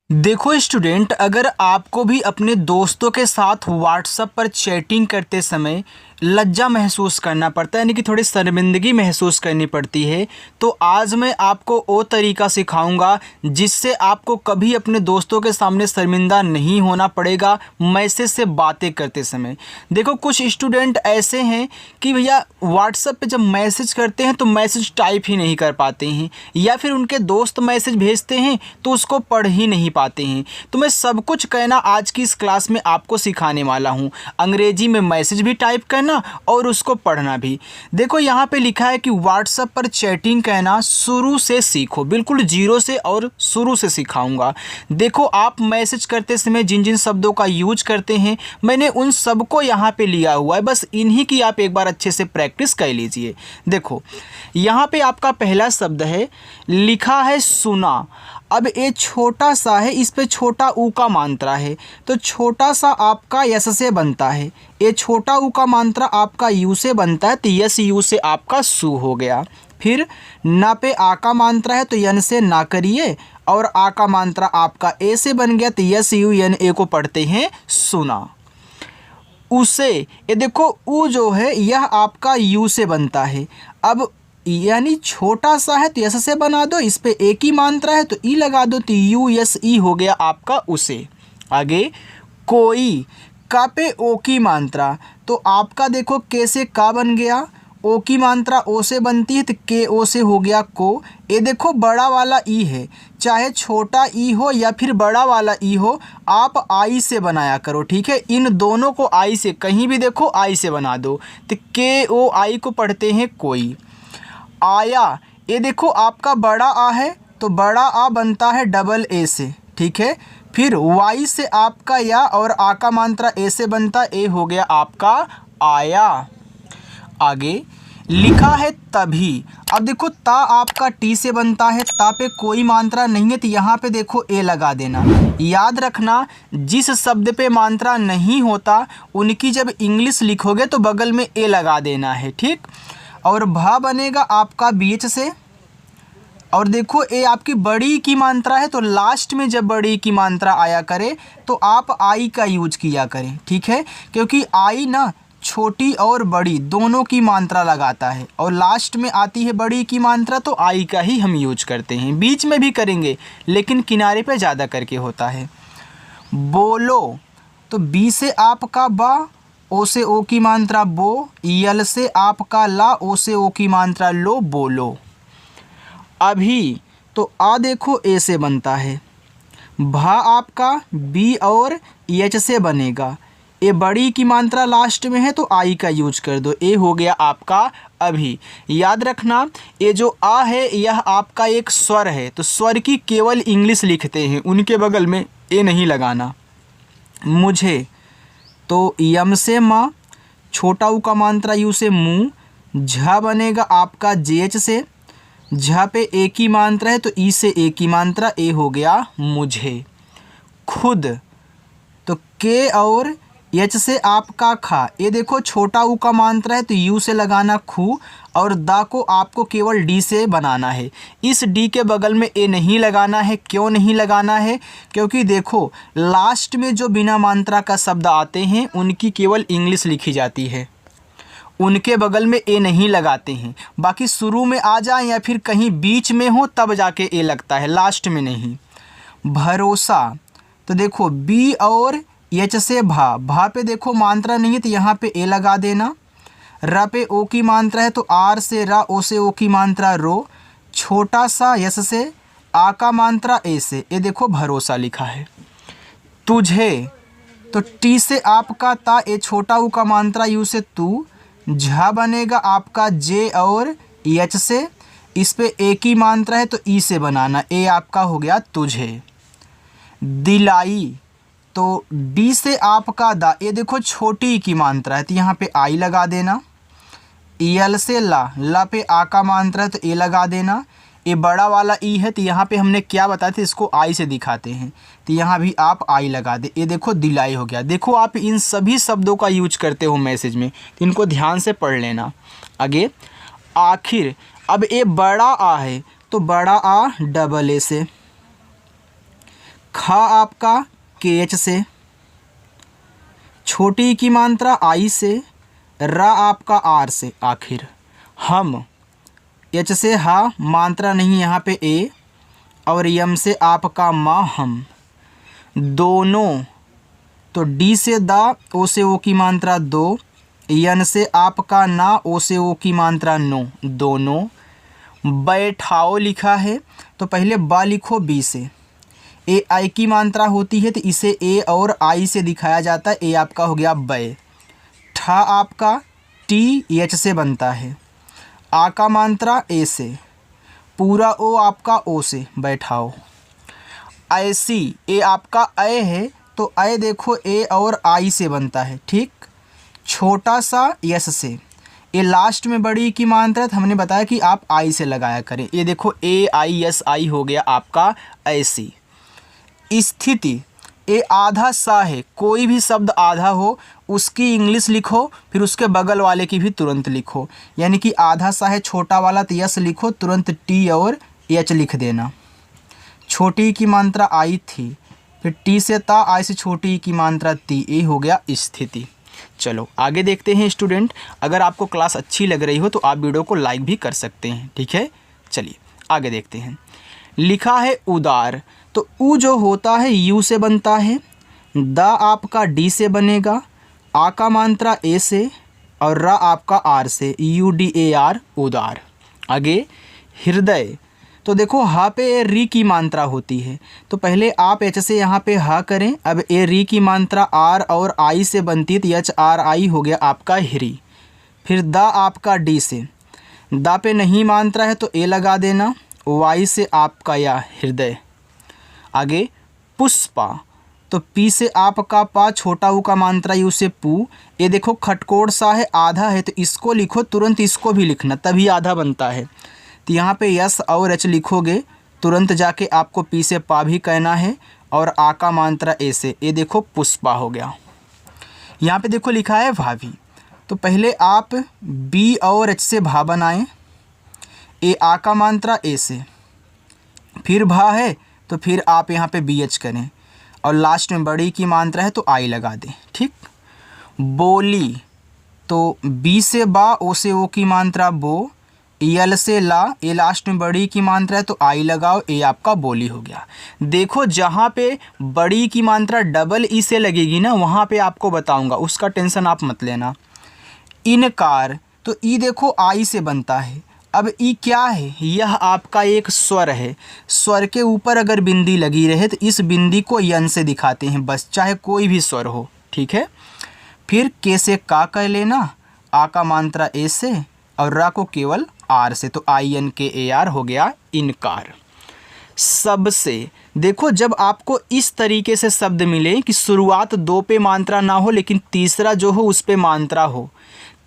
देखो स्टूडेंट, अगर आपको भी अपने दोस्तों के साथ व्हाट्सएप पर चैटिंग करते समय लज्जा महसूस करना पड़ता है, यानी कि थोड़ी शर्मिंदगी महसूस करनी पड़ती है, तो आज मैं आपको वो तरीका सिखाऊंगा जिससे आपको कभी अपने दोस्तों के सामने शर्मिंदा नहीं होना पड़ेगा मैसेज से बातें करते समय। देखो, कुछ स्टूडेंट ऐसे हैं कि भैया व्हाट्सएप पे जब मैसेज करते हैं तो मैसेज टाइप ही नहीं कर पाते हैं, या फिर उनके दोस्त मैसेज भेजते हैं तो उसको पढ़ ही नहीं पाते हैं। तो मैं सब कुछ कहना आज की इस क्लास में आपको सिखाने वाला हूँ। अंग्रेजी में मैसेज भी टाइप करना और उसको पढ़ना भी। देखो, यहाँ पे लिखा है कि व्हाट्सएप पर चैटिंग कहना शुरू से सीखो, बिल्कुल जीरो से और शुरू से सिखाऊंगा। देखो, आप मैसेज करते समय जिन जिन शब्दों का यूज करते हैं मैंने उन सबको यहाँ पे लिया हुआ है, बस इन्हीं की आप एक बार अच्छे से प्रैक्टिस कर लीजिए। देखो, यहाँ पे आपका पहला शब्द है, लिखा है सुना। अब ये छोटा सा है, इस पे छोटा ऊ का मात्रा है, तो छोटा सा आपका यस से बनता है। ये छोटा ऊ का मात्रा आपका यू से बनता है, तो यस यू से आपका सु हो गया। फिर ना पे आ का मात्रा है, तो यन से ना करिए, और आ का मात्रा आपका ए से बन गया, तो यस यू यन ए को पढ़ते हैं सुना। उसे, ये देखो ऊ जो है यह आपका यू से बनता है। अब यानी छोटा सा है तो यस से बना दो, इस पे एक ही मात्रा है तो ई लगा दो, तो यू यस ई हो गया आपका उसे। आगे कोई, का पे ओ की मात्रा, तो आपका देखो कैसे का बन गया, ओ की मात्रा ओ से बनती है तो के ओ से हो गया को। ये देखो बड़ा वाला ई है, चाहे छोटा ई हो या फिर बड़ा वाला ई हो, आप आई से बनाया करो, ठीक है। इन दोनों को आई से, कहीं भी देखो आई से बना दो, तो के ओ आई को पढ़ते हैं कोई। आया, ये देखो आपका बड़ा आ है तो बड़ा आ बनता है डबल ए से, ठीक है। फिर वाई से आपका या और आ का मात्रा ए से बनता, ए हो गया आपका आया। आगे लिखा है तभी। अब देखो ता आपका टी से बनता है, ता पे कोई मात्रा नहीं है तो यहाँ पे देखो ए लगा देना। याद रखना, जिस शब्द पे मात्रा नहीं होता उनकी जब इंग्लिश लिखोगे तो बगल में ए लगा देना है, ठीक। और भा बनेगा आपका बीच से, और देखो ए आपकी बड़ी की मात्रा है तो लास्ट में जब बड़ी की मात्रा आया करे तो आप आई का यूज किया करें, ठीक है। क्योंकि आई ना छोटी और बड़ी दोनों की मात्रा लगाता है, और लास्ट में आती है बड़ी की मात्रा तो आई का ही हम यूज करते हैं। बीच में भी करेंगे लेकिन किनारे पे ज़्यादा करके होता है। बोलो, तो बी से आपका बा, ओ से ओ की मात्रा बो, यल से आपका ला, ओ से ओ की मात्रा लो, बोलो। अभी, तो आ देखो ए से बनता है। भा आपका बी और एच से बनेगा, ए बड़ी की मात्रा लास्ट में है तो आई का यूज कर दो, ए हो गया आपका अभी। याद रखना, ये जो आ है यह आपका एक स्वर है, तो स्वर की केवल इंग्लिश लिखते हैं, उनके बगल में ए नहीं लगाना। मुझे, तो यम से माँ, छोटा ऊ का मात्रा यू से मुँह। झा बनेगा आपका जे एच से, झा पे ए की मात्रा है तो ई से ए की मात्रा, ए हो गया मुझे। खुद, तो के और एच से आपका खा, ये देखो छोटा ऊ का मात्रा है तो यू से लगाना खू, और दा को आपको केवल डी से बनाना है। इस डी के बगल में ए नहीं लगाना है। क्यों नहीं लगाना है? क्योंकि देखो लास्ट में जो बिना मात्रा का शब्द आते हैं उनकी केवल इंग्लिश लिखी जाती है, उनके बगल में ए नहीं लगाते हैं। बाकी शुरू में आ जाए या फिर कहीं बीच में हो तब जाके ए लगता है, लास्ट में नहीं। भरोसा, तो देखो बी और एच से भा, भा पे देखो मात्रा नहीं है तो यहाँ पे ए लगा देना। र पे ओ की मात्रा है तो आर से रा, ओ से ओ की मात्रा रो। छोटा सा यस से आ का मात्रा ए से, ये देखो भरोसा लिखा है। तुझे, तो टी से आपका ता, ए छोटा ऊ का मात्रा यू से तू। झा बनेगा आपका जे और एच से, इस पे ए की मात्रा है तो ई से बनाना, ए आपका हो गया तुझे। दिलाई, तो डी से आपका दा, ये देखो छोटी की मात्रा है तो यहाँ पे आई लगा देना। यल से ला, ला पे आ का मात्रा है तो ए लगा देना। ये बड़ा वाला ई है तो यहाँ पे हमने क्या बताया था, इसको आई से दिखाते हैं तो यहाँ भी आप आई लगा दे। ये देखो दिलाई हो गया। देखो आप इन सभी शब्दों का यूज करते हो मैसेज में, तो इनको ध्यान से पढ़ लेना। आगे आखिर, अब ये बड़ा आ है तो बड़ा आ डबल ए से। खा आपका के एच से, छोटी की मात्रा आई से, रा आपका आर से आखिर, हम एच से हा, मात्रा नहीं यहाँ पे ए, और यम से आपका मा हम, दोनों तो डी से दा, ओ से ओ की मात्रा दो, यन से आपका ना, ओ से ओ की मात्रा नो, दोनों। बैठाओ लिखा है तो पहले बा लिखो बी से, ए आई की मात्रा होती है तो इसे ए और आई से दिखाया जाता है, ए आपका हो गया बै। ठा आपका टी एच से बनता है, आ का मात्रा ए से, पूरा ओ आपका ओ से, बैठाओ। ऐसी ए आपका अय है तो अय देखो ए और आई से बनता है, ठीक। छोटा सा यस से, ये लास्ट में बड़ी की मात्रा हमने बताया कि आप आई से लगाया करें, ये देखो ए आई एस आई हो गया आपका ऐसी। स्थिति ए आधा सा है, कोई भी शब्द आधा हो उसकी इंग्लिश लिखो, फिर उसके बगल वाले की भी तुरंत लिखो, यानी कि आधा सा है छोटा वाला तो यस लिखो, तुरंत टी और एच लिख देना। छोटी की मात्रा आई थी, फिर टी से ता, आई से छोटी की मात्रा ती, ये हो गया स्थिति। चलो आगे देखते हैं स्टूडेंट। अगर आपको क्लास अच्छी लग रही हो तो आप वीडियो को लाइक भी कर सकते हैं, ठीक है। चलिए आगे देखते हैं। लिखा है उदार, तो उ जो होता है यू से बनता है, दा आपका डी से बनेगा, आ का मात्रा ए से, और रा आपका आर से, यू डी ए आर, उदार। आगे हृदय, तो देखो हा पे ए री की मात्रा होती है, तो पहले आप एच से यहाँ पे हा करें, अब ए री की मात्रा आर और आई से बनती है तो एच आर आई हो गया आपका हिरी। फिर दा आपका डी से, दा पे नहीं मात्रा है तो ए लगा देना, वाई से आपका या हृदय। आगे पुष्पा, तो पी से आपका पा, छोटा ऊ का मात्रा यू से पू, ये देखो खटकोड़ सा है, आधा है तो इसको लिखो, तुरंत इसको भी लिखना तभी आधा बनता है, तो यहाँ पे यस और एच लिखोगे, तुरंत जाके आपको पी से पा भी कहना है, और आ का मात्रा ए से, ये देखो पुष्पा हो गया। यहाँ पे देखो लिखा है भाभी, तो पहले आप बी और एच से भा बनाएं, ए आ का मात्रा ए से, फिर भा है तो फिर आप यहाँ पे बी एच करें, और लास्ट में बड़ी की मात्रा है तो आई लगा दें, ठीक। बोली, तो बी से बा, ओ से ओ की मात्रा बो, यल से ला, ए लास्ट में बड़ी की मात्रा है तो आई लगाओ, ए आपका बोली हो गया। देखो जहाँ पे बड़ी की मात्रा डबल ई से लगेगी ना, वहाँ पे आपको बताऊँगा, उसका टेंशन आप मत लेना। इनकार, तो ई देखो आई से बनता है, अब ई क्या है, यह आपका एक स्वर है, स्वर के ऊपर अगर बिंदी लगी रहे तो इस बिंदी को यन से दिखाते हैं बस, चाहे कोई भी स्वर हो, ठीक है। फिर के से का कह लेना, आ का मात्रा ए से, और रा को केवल आर से, तो आई एन के ए आर हो गया इनकार। सबसे, देखो जब आपको इस तरीके से शब्द मिले कि शुरुआत दो पे मात्रा ना हो लेकिन तीसरा जो हो उस पे मात्रा हो,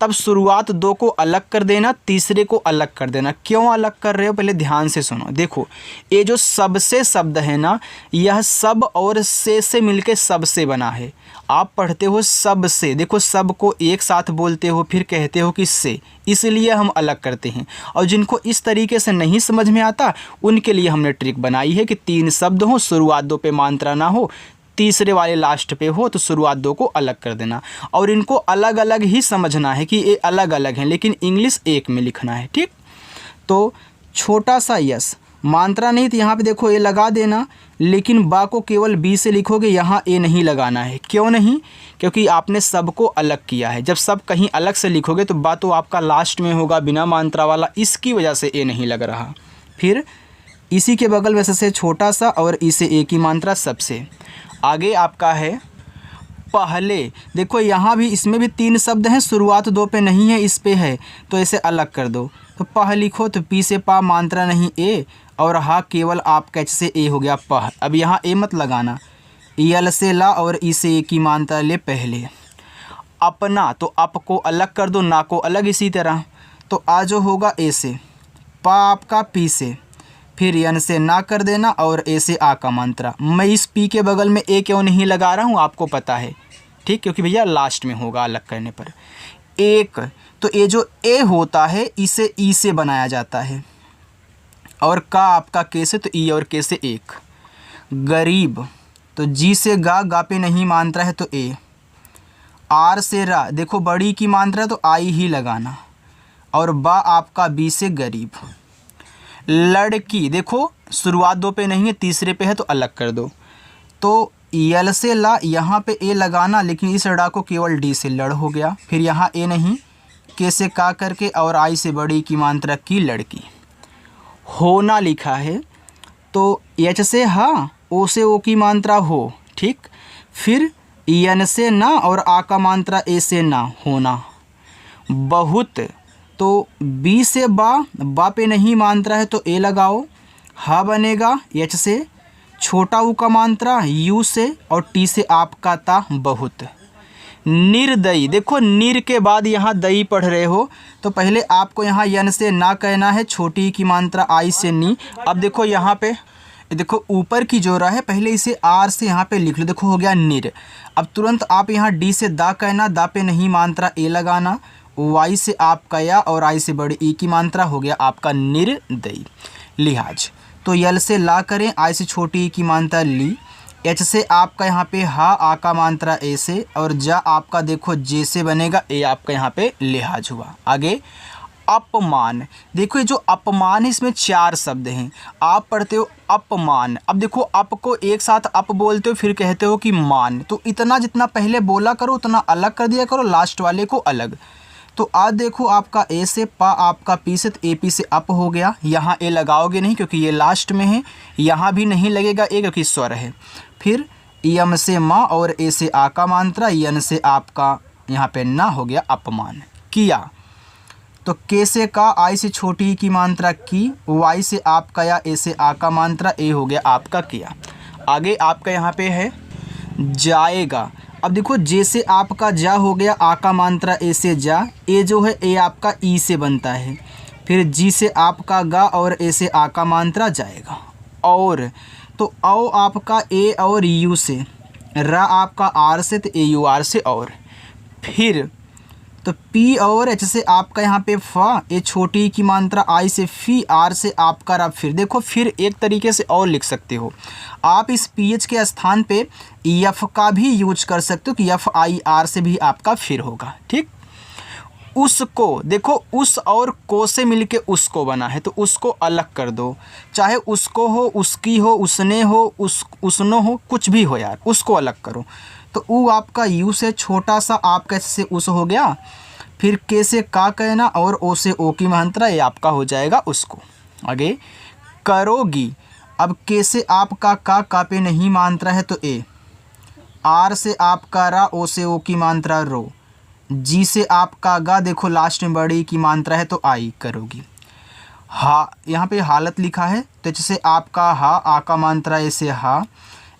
तब शुरुआत दो को अलग कर देना, तीसरे को अलग कर देना। क्यों अलग कर रहे हो पहले ध्यान से सुनो। देखो ये जो सबसे शब्द है ना, यह सब और से मिलके सबसे बना है। आप पढ़ते हो सबसे, देखो सब को एक साथ बोलते हो फिर कहते हो कि से, इसलिए हम अलग करते हैं। और जिनको इस तरीके से नहीं समझ में आता उनके लिए हमने ट्रिक बनाई है कि तीन शब्द हो, शुरुआत दो पे मात्रा ना हो, तीसरे वाले लास्ट पे हो तो शुरुआत दो को अलग कर देना, और इनको अलग अलग ही समझना है कि ये अलग अलग हैं, लेकिन इंग्लिश एक में लिखना है, ठीक। तो छोटा सा यस, मात्रा नहीं तो यहाँ पे देखो ए लगा देना, लेकिन बा को केवल बी से लिखोगे, यहाँ ए नहीं लगाना है। क्यों नहीं? क्योंकि आपने सब को अलग किया है। जब सब कहीं अलग से लिखोगे तो बा तो आपका लास्ट में होगा बिना मात्रा वाला, इसकी वजह से ए नहीं लग रहा। फिर इसी के बगल में से छोटा सा और इसे ए की मात्रा सबसे। आगे आपका है पहले, देखो यहाँ भी इसमें भी तीन शब्द हैं, शुरुआत दो पे नहीं है, इस पे है, तो इसे अलग कर दो। तो पह लिखो तो पी से पा मात्रा नहीं ए, और हा केवल आप कैच से ए हो गया पह। अब यहाँ ए मत लगाना, यल से ला और इसे ए की मात्रा ले पहले। अपना, तो अप को अलग कर दो, ना को अलग, इसी तरह। तो आ जो होगा ए से, पा आपका पी से, फिर यन से ना कर देना और ए से आ का मात्रा। मैं इस पी के बगल में ए क्यों नहीं लगा रहा हूँ आपको पता है, ठीक, क्योंकि भैया लास्ट में होगा अलग करने पर। एक, तो ये जो ए होता है इसे ई से बनाया जाता है, और का आपका के से, तो ई और के से एक। गरीब, तो जी से गा, गा पे नहीं मात्रा है तो ए। आर से रा, देखो बड़ी की मात्रा है तो आई ही लगाना। और बा आपका बी से गरीब। लड़की, देखो शुरुआत दो पे नहीं है, तीसरे पे है तो अलग कर दो। तो यल से ला, यहाँ पे ए लगाना, लेकिन इस ड़ा को केवल डी से लड़ हो गया। फिर यहाँ ए नहीं, के से का करके और आई से बड़ी की मात्रा की लड़की। होना लिखा है तो एच से हा, ओ से ओ की मात्रा हो, ठीक। फिर यन से ना और आ का मात्रा ए से ना, होना। बहुत, तो बी से बा, बा पे नहीं मात्रा है तो ए लगाओ। हा बनेगा एच से, छोटा ऊ का मात्रा यू से और टी से आपका ता बहुत। निर्दयी, देखो निर के बाद यहाँ दई पढ़ रहे हो तो पहले आपको यहाँ यन से ना कहना है, छोटी की मात्रा आई से नी। अब देखो यहाँ पे, देखो ऊपर की जो रा है पहले इसे आर से यहाँ पे लिख लो, देखो हो गया निर। अब तुरंत आप यहाँ डी से दा कहना, दा पे नहीं मात्रा ए लगाना। वाई से आपका या और आई से बड़ी ई की मात्रा, हो गया आपका निर्दयी। लिहाज, तो यल से ला करें, आई से छोटी ई की मात्रा ली। एच से आपका यहाँ पे हा, आ का मात्रा ए से और जा आपका देखो जे से बनेगा, ए आपका यहाँ पे लिहाज हुआ। आगे अपमान, देखो ये जो अपमान है इसमें 4 शब्द हैं। आप पढ़ते हो अपमान, अब देखो अप को एक साथ अप बोलते हो फिर कहते हो कि मान, तो इतना जितना पहले बोला करो उतना अलग कर दिया करो, लास्ट वाले को अलग। तो आज देखो आपका ए से पा, आपका पी से, तो ए पी से अप हो गया। यहाँ ए लगाओगे नहीं क्योंकि ये लास्ट में है, यहाँ भी नहीं लगेगा ए क्योंकि स्वर है। फिर यम से माँ और ए से आ का मात्रा, यन से आपका यहाँ पे ना, हो गया अपमान। किया, तो के से का, आई से छोटी की मात्रा की, वाई से आपका या, ए से आ का मात्रा, ए हो गया आपका किया। आगे आपका यहाँ पे है जाएगा। अब देखो जे से आपका जा हो गया, आ का मात्रा ए से जा, ए जो है ए आपका ई से बनता है। फिर जी से आपका गा और ए से आ का मात्रा जाएगा। और तो औ आपका ए और यू से, रा आपका आर से तो ए यू आर से और। फिर तो पी और एच से आपका यहाँ पे फा, ए छोटी की मात्रा आई से फी, आर से आपका रा। फिर देखो फिर एक तरीके से और लिख सकते हो आप, इस पी एच के स्थान पे यफ का भी यूज कर सकते हो कि यफ आई आर से भी आपका फिर होगा, ठीक। उसको, देखो उस और को से मिलके उसको बना है तो उसको अलग कर दो, चाहे उसको हो, उसकी हो, उसने हो, उसनो हो, कुछ भी हो यार, उसको अलग करो। तो ऊ आपका यू से, छोटा सा आपका से उस हो गया। फिर के से का कहना और ओ से ओ की मात्रा, ये आपका हो जाएगा उसको। आगे करोगी, अब के से आपका का पे नहीं मात्रा है तो ए। आर से आपका रा, ओ से ओ की मात्रा रो। जी से आपका गा, देखो लास्ट में बड़ी की मात्रा है तो आई, करोगी। हा, यहाँ पे हालत लिखा है तो जैसे आपका हा, आ का मात्रा ए से हा।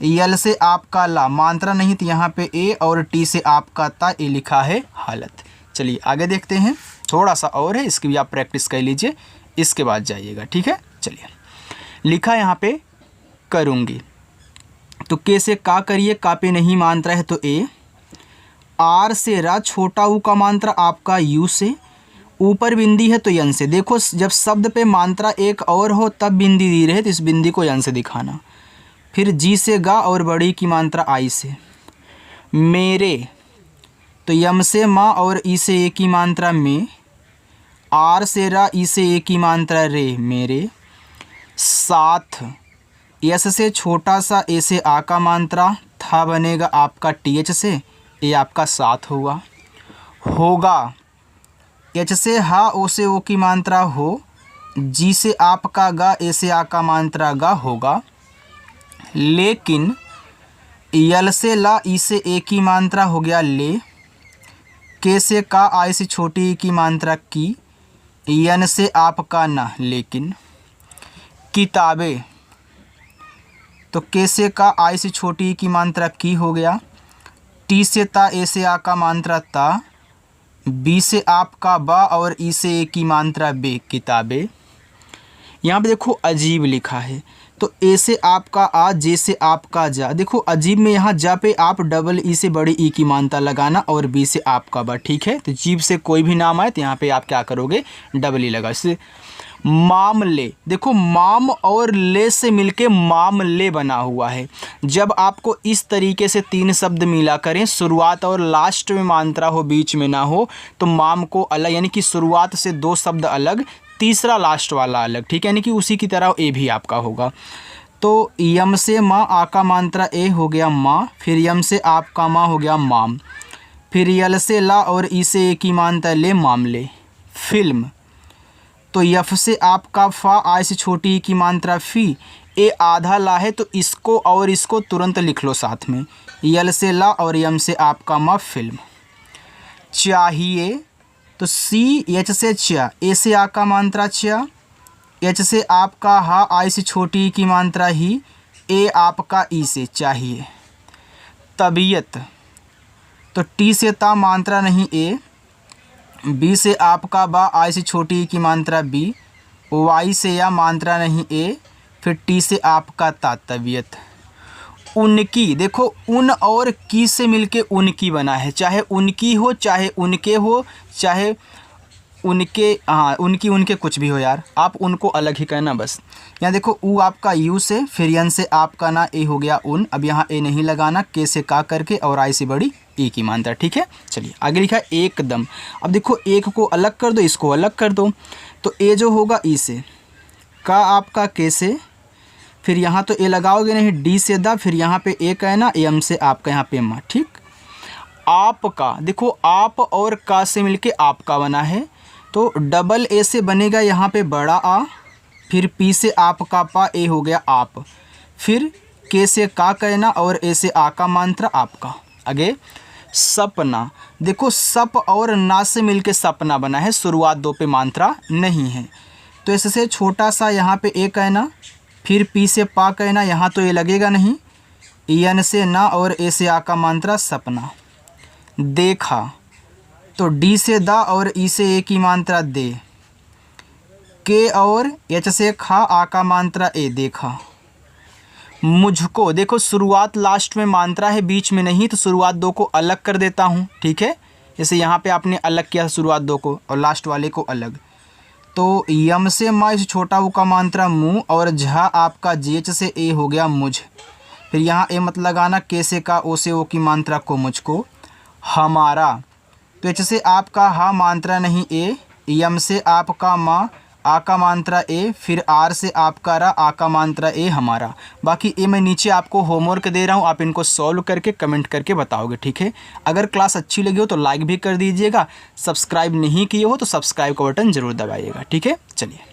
यल से आपका ला, मात्रा नहीं तो यहाँ पे ए और टी से आपका ता, ए लिखा है हालत। चलिए आगे देखते हैं, थोड़ा सा और है, इसकी भी आप प्रैक्टिस कर लीजिए, इसके बाद जाइएगा, ठीक है। चलिए लिखा यहाँ पे करूँगी, तो के से का करिए, का पे नहीं मात्रा है तो ए। आर से रा, छोटा ऊ का मात्रा आपका यू से, ऊपर बिंदी है तो यन से। देखो जब शब्द पे मात्रा एक और हो तब बिंदी दी रहे तो इस बिंदी को यन से दिखाना। फिर जी से गा और बड़ी की मात्रा आई से। मेरे, तो यम से माँ और ई से ए की मात्रा में। आर से रा, ई से ए की मात्रा रे, मेरे। साथ, यस से छोटा सा, ए से आ का मात्रा, था बनेगा आपका टी एच से, ए आपका साथ हुआ। होगा, एच से हा, ओ से ओ की मात्रा हो। जी से आपका गा, ए से आ का मात्रा गा, होगा। लेकिन, यल से ला, ई से ए की मात्रा हो गया ले। के से का, आई से छोटी की मात्रा की। यन से आपका ना, लेकिन। किताबें, तो के से का, आई से छोटी की मात्रा की हो गया। टी से ता, ए से आ का मात्रा ता। बी से आपका बा और ई से ए की मात्रा बे, किताबें। यहाँ पे देखो अजीब लिखा है तो ए से आपका आ, जे से आपका जा। देखो अजीब में यहाँ जा पे आप डबल ई से बड़ी ई की मात्रा लगाना और बी से आपका बा, ठीक है। तो जीभ से कोई भी नाम आए तो यहाँ पे आप क्या करोगे, डबल ई लगा। इससे मामले, देखो माम और ले से मिलके मामले बना हुआ है। जब आपको इस तरीके से 3 शब्द मिला करें, शुरुआत और लास्ट में मात्रा हो, बीच में ना हो, तो माम को अलग, यानी कि शुरुआत से 2 शब्द अलग, तीसरा लास्ट वाला अलग, ठीक है, यानी कि उसी की तरह ए भी आपका होगा। तो यम से माँ, आ का मात्रा ए हो गया माँ, फिर यम से आप का माँ हो गया माम, फिर यल से ला और ई से ए की मात्रा ले, मामले। फिल्म, तो यफ से आपका फा, आय से छोटी ई की मात्रा फी, ए आधा ला है तो इसको और इसको तुरंत लिख लो साथ में, यल से ला और यम से आपका मा, फिल्म। चाहिए, तो सी एच से चा, ए से आ का मात्रा चा, एच से आपका हा, आई से छोटी ई की मात्रा ही, ए आपका ई से चाहिए। तबीयत, तो टी से ता मात्रा नहीं ए, बी से आपका बा, आई से छोटी ई की मात्रा बी, वाई से या मात्रा नहीं ए, फिर टी से आपका ता, तबीयत। उनकी, देखो उन और की से मिलके उनकी बना है, चाहे उनकी हो, चाहे उनके हो, चाहे उनके, हाँ उनकी, उनके कुछ भी हो यार, आप उनको अलग ही कहना बस। यहाँ देखो ऊ आपका यू से, फिर यन से आपका ना ए हो गया उन, अब यहाँ ए नहीं लगाना, के से का करके और आई से बड़ी ए की मात्रा, ठीक है। चलिए आगे लिखा एकदम। अब देखो एक को अलग कर दो, इसको अलग कर दो, तो ए जो होगा ई से, का आपका के से, फिर यहाँ तो ए लगाओगे नहीं, डी से दा, फिर यहाँ पे ए का है ना, एम से आपका यहाँ पे मा, ठीक। आपका, देखो आप और का से मिलके आपका बना है, तो डबल ए से बनेगा यहाँ पे बड़ा आ, फिर पी से आपका पा, ए हो गया आप, फिर के से का कहना और ए से आ का मात्रा आपका। आगे सपना, देखो सप और ना से मिलके सपना बना है, शुरुआत 2 पे मात्रा नहीं है, तो इससे छोटा सा यहाँ पे ए कहना, फिर पी से पा कहना, यहाँ तो ए लगेगा नहीं, एन से ना और ए से आ का मात्रा सपना। देखा, तो डी से दा और ई से ए की मात्रा दे, के और एच से खा, आ का मात्रा ए, देखा। मुझको, देखो शुरुआत लास्ट में मात्रा है, बीच में नहीं, तो शुरुआत 2 को अलग कर देता हूँ, ठीक है। जैसे यहाँ पे आपने अलग किया शुरुआत 2 को और लास्ट वाले को अलग, तो यम से मा, इस छोटा ऊ का मात्रा मुँह, और झा आपका जेच से ए हो गया मुझ, फिर यहाँ ए मत लगाना, के से का, ओ से ओ की मात्रा को, मुझको। हमारा, तो एच से आपका हा मात्रा नहीं ए, यम से आपका माँ, आ का मात्रा ए, फिर आर से आपका रा, आ का मात्रा ए, हमारा। बाकी ए मैं नीचे आपको होमवर्क दे रहा हूँ, आप इनको सॉल्व करके कमेंट करके बताओगे, ठीक है। अगर क्लास अच्छी लगी हो तो लाइक भी कर दीजिएगा, सब्सक्राइब नहीं किए हो तो सब्सक्राइब का बटन ज़रूर दबाइएगा, ठीक है। चलिए।